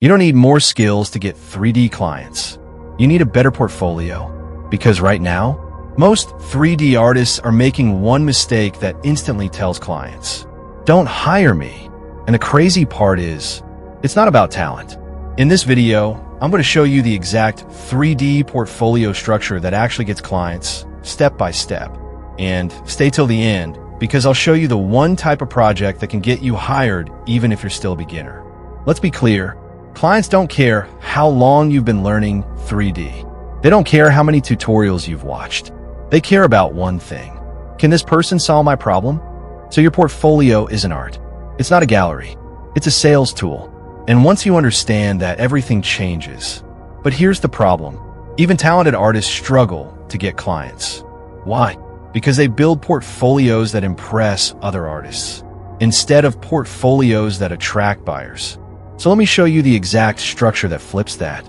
You don't need more skills to get 3D clients. You need a better portfolio. Because right now, most 3D artists are making one mistake that instantly tells clients, "Don't hire me." And the crazy part is, it's not about talent. In this video, I'm going to show you the exact 3D portfolio structure that actually gets clients step by step. And stay till the end, because I'll show you the one type of project that can get you hired even if you're still a beginner. Let's be clear, clients don't care how long you've been learning 3D. They don't care how many tutorials you've watched. They care about one thing. Can this person solve my problem? So your portfolio is an art. It's not a gallery. It's a sales tool. And once you understand that, everything changes. But here's the problem. Even talented artists struggle to get clients. Why? Because they build portfolios that impress other artists, instead of portfolios that attract buyers. So let me show you the exact structure that flips that.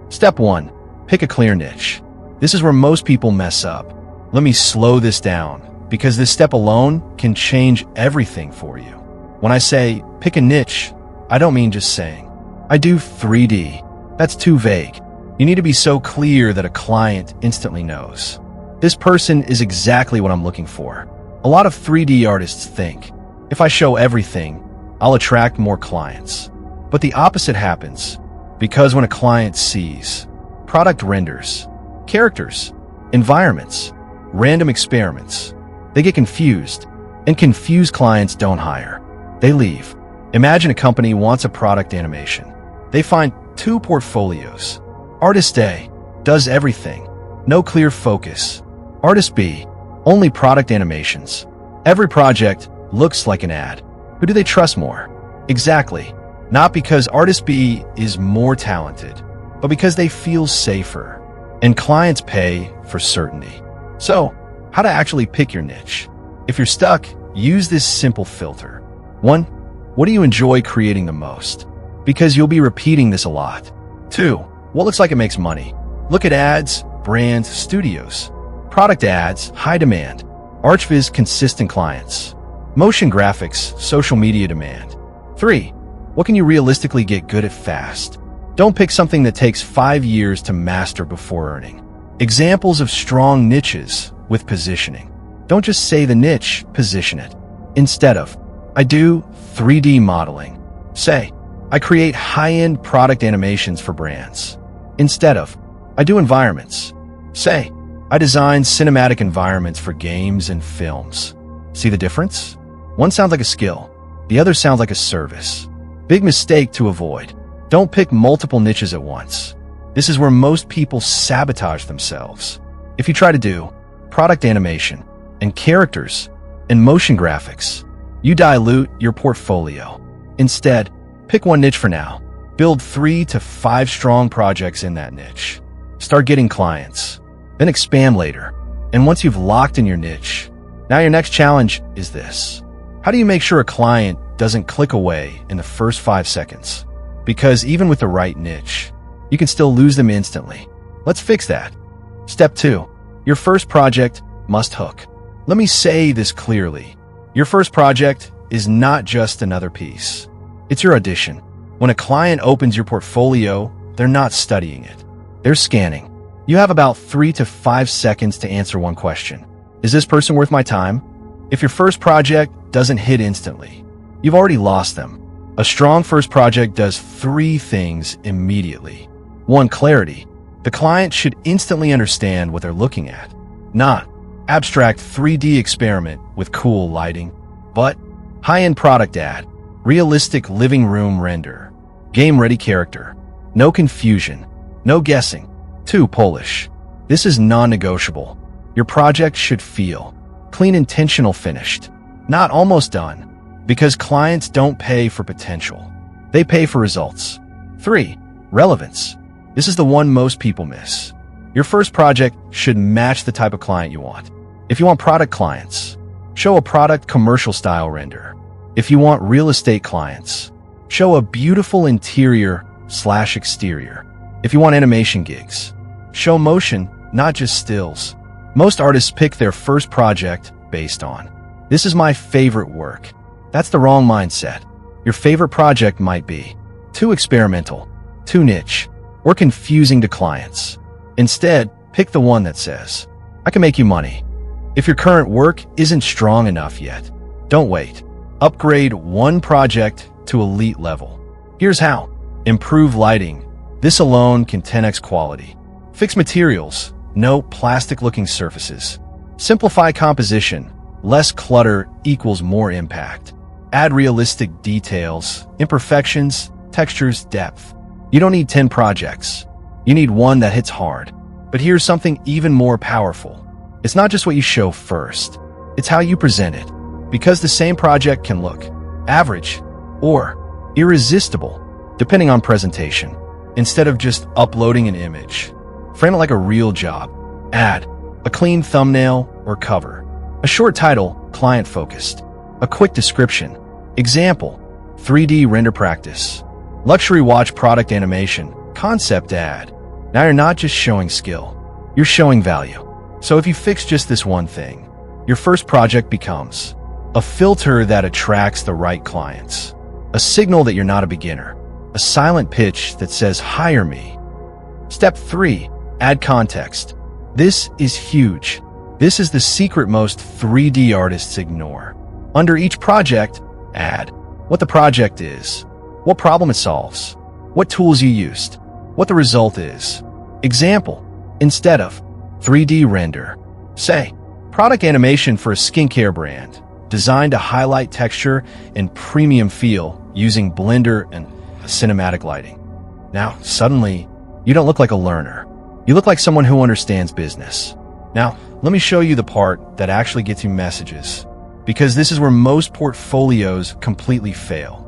Step 1. Pick a clear niche. This is where most people mess up. Let me slow this down, because this step alone can change everything for you. When I say pick a niche, I don't mean just saying, "I do 3D." That's too vague. You need to be so clear that a client instantly knows. This person is exactly what I'm looking for. A lot of 3D artists think, if I show everything, I'll attract more clients. But the opposite happens, because when a client sees product renders, characters, environments, random experiments, they get confused, and confused clients don't hire. They leave. Imagine a company wants a product animation. They find 2 portfolios. Artist A does everything, no clear focus. Artist B, only product animations. Every project looks like an ad. Who do they trust more? Exactly. Not because Artist B is more talented, but because they feel safer. And clients pay for certainty. So, how to actually pick your niche? If you're stuck, use this simple filter. 1. What do you enjoy creating the most? Because you'll be repeating this a lot. 2. What looks like it makes money? Look at ads, brands, studios. Product ads, high demand. ArchViz, consistent clients. Motion graphics, social media demand. 3. What can you realistically get good at fast? Don't pick something that takes 5 years to master before earning. Examples of strong niches with positioning. Don't just say the niche, position it. Instead of, "I do 3D modeling," say, "I create high-end product animations for brands." Instead of, "I do environments," say, "I design cinematic environments for games and films." See the difference? One sounds like a skill. The other sounds like a service. Big mistake to avoid. Don't pick multiple niches at once. This is where most people sabotage themselves. If you try to do product animation and characters and motion graphics, you dilute your portfolio. Instead, pick one niche for now. Build 3 to 5 strong projects in that niche. Start getting clients. Then expand later. And once you've locked in your niche, now your next challenge is this. How do you make sure a client doesn't click away in the first 5 seconds? Because even with the right niche, you can still lose them instantly. Let's fix that. Step 2. Your first project must hook. Let me say this clearly. Your first project is not just another piece. It's your audition. When a client opens your portfolio, they're not studying it. They're scanning. You have about 3 to 5 seconds to answer one question. Is this person worth my time? If your first project doesn't hit instantly, you've already lost them. A strong first project does 3 things immediately. 1. Clarity. The client should instantly understand what they're looking at. Not abstract 3D experiment with cool lighting, but high-end product ad, realistic living room render, game-ready character, no confusion, no guessing. 2. Polish. This is non-negotiable. Your project should feel clean, intentional, finished, not almost done, because clients don't pay for potential. They pay for results. 3. Relevance. This is the one most people miss. Your first project should match the type of client you want. If you want product clients, show a product commercial style render. If you want real estate clients, show a beautiful interior/exterior. If you want animation gigs, show motion, not just stills. Most artists pick their first project based on, "This is my favorite work." That's the wrong mindset. Your favorite project might be too experimental, too niche, or confusing to clients. Instead, pick the one that says, I can make you money. If your current work isn't strong enough yet, don't wait. Upgrade one project to elite level. Here's how. Improve lighting. This alone can 10x quality. Fix materials. No plastic-looking surfaces. Simplify composition. Less clutter equals more impact. Add realistic details, imperfections, textures, depth. You don't need 10 projects. You need one that hits hard. But here's something even more powerful. It's not just what you show first. It's how you present it. Because the same project can look average or irresistible, depending on presentation. Instead of just uploading an image, frame it like a real job. Add a clean thumbnail or cover, a short title, client-focused, a quick description. Example, 3D render practice, luxury watch product animation, concept ad. Now you're not just showing skill, you're showing value. So if you fix just this one thing, your first project becomes a filter that attracts the right clients, a signal that you're not a beginner, a silent pitch that says, hire me. Step 3, add context. This is huge. This is the secret most 3D artists ignore. Under each project, add what the project is, what problem it solves, what tools you used, what the result is. Example, instead of 3D render, say, product animation for a skincare brand, designed to highlight texture and premium feel using Blender and cinematic lighting. Now, suddenly, you don't look like a learner. You look like someone who understands business. Now, let me show you the part that actually gets you messages, because this is where most portfolios completely fail.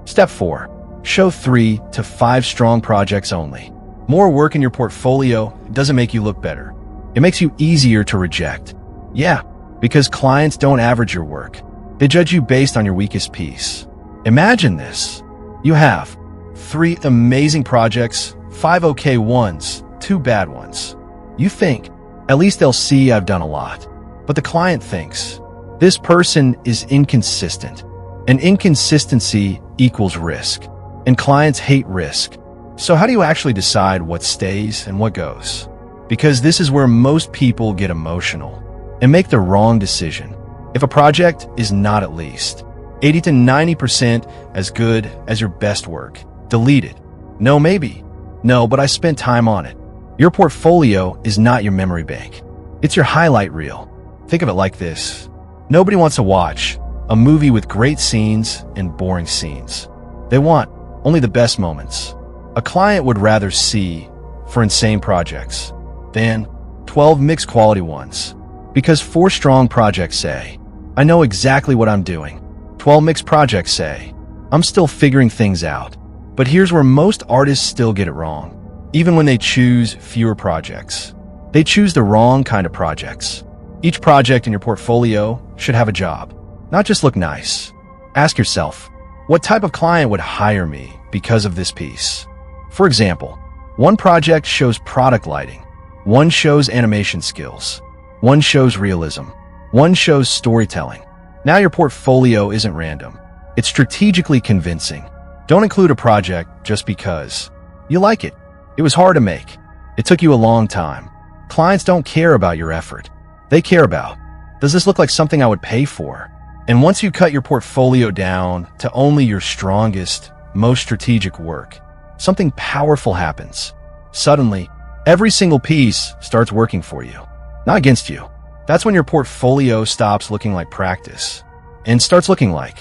Step 4. Show 3 to 5 strong projects only. More work in your portfolio doesn't make you look better. It makes you easier to reject. Yeah, because clients don't average your work. They judge you based on your weakest piece. Imagine this. You have 3 amazing projects, 5 okay ones, 2 bad ones. You think, at least they'll see I've done a lot. But the client thinks, this person is inconsistent. And inconsistency equals risk. And clients hate risk. So how do you actually decide what stays and what goes? Because this is where most people get emotional and make the wrong decision. If a project is not at least 80 to 90% as good as your best work, delete it. No, maybe. No, but I spent time on it. Your portfolio is not your memory bank. It's your highlight reel. Think of it like this. Nobody wants to watch a movie with great scenes and boring scenes. They want only the best moments. A client would rather see for insane projects than 12 mixed quality ones. Because 4 strong projects say, I know exactly what I'm doing. 12 mixed projects say, I'm still figuring things out. But here's where most artists still get it wrong. Even when they choose fewer projects, they choose the wrong kind of projects. Each project in your portfolio should have a job, not just look nice. Ask yourself, what type of client would hire me because of this piece? For example, one project shows product lighting, one shows animation skills, one shows realism, one shows storytelling. Now your portfolio isn't random. It's strategically convincing. Don't include a project just because you like it. It was hard to make. It took you a long time. Clients don't care about your effort. They care about, does this look like something I would pay for? And once you cut your portfolio down to only your strongest, most strategic work, something powerful happens. Suddenly, every single piece starts working for you, not against you. That's when your portfolio stops looking like practice and starts looking like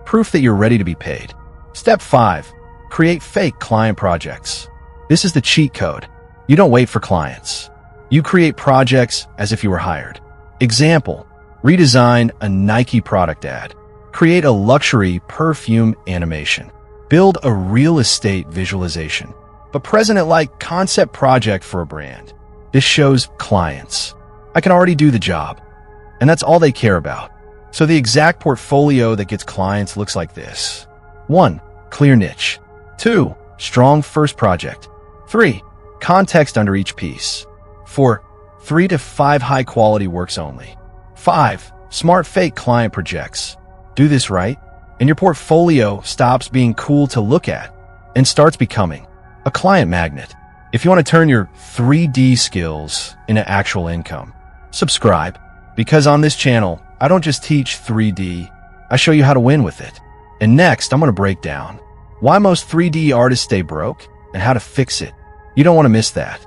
proof that you're ready to be paid. Step 5. Create fake client projects. This is the cheat code. You don't wait for clients. You create projects as if you were hired. Example, redesign a Nike product ad. Create a luxury perfume animation. Build a real estate visualization. But present it like concept project for a brand. This shows clients, I can already do the job. And that's all they care about. So the exact portfolio that gets clients looks like this. 1. Clear niche. 2. Strong first project. 3. Context under each piece. 4. 3 to 5 high-quality works only. 5. Smart fake client projects. Do this right, and your portfolio stops being cool to look at and starts becoming a client magnet. If you want to turn your 3D skills into actual income, subscribe, because on this channel, I don't just teach 3D, I show you how to win with it. And next, I'm going to break down why most 3D artists stay broke and how to fix it. You don't want to miss that.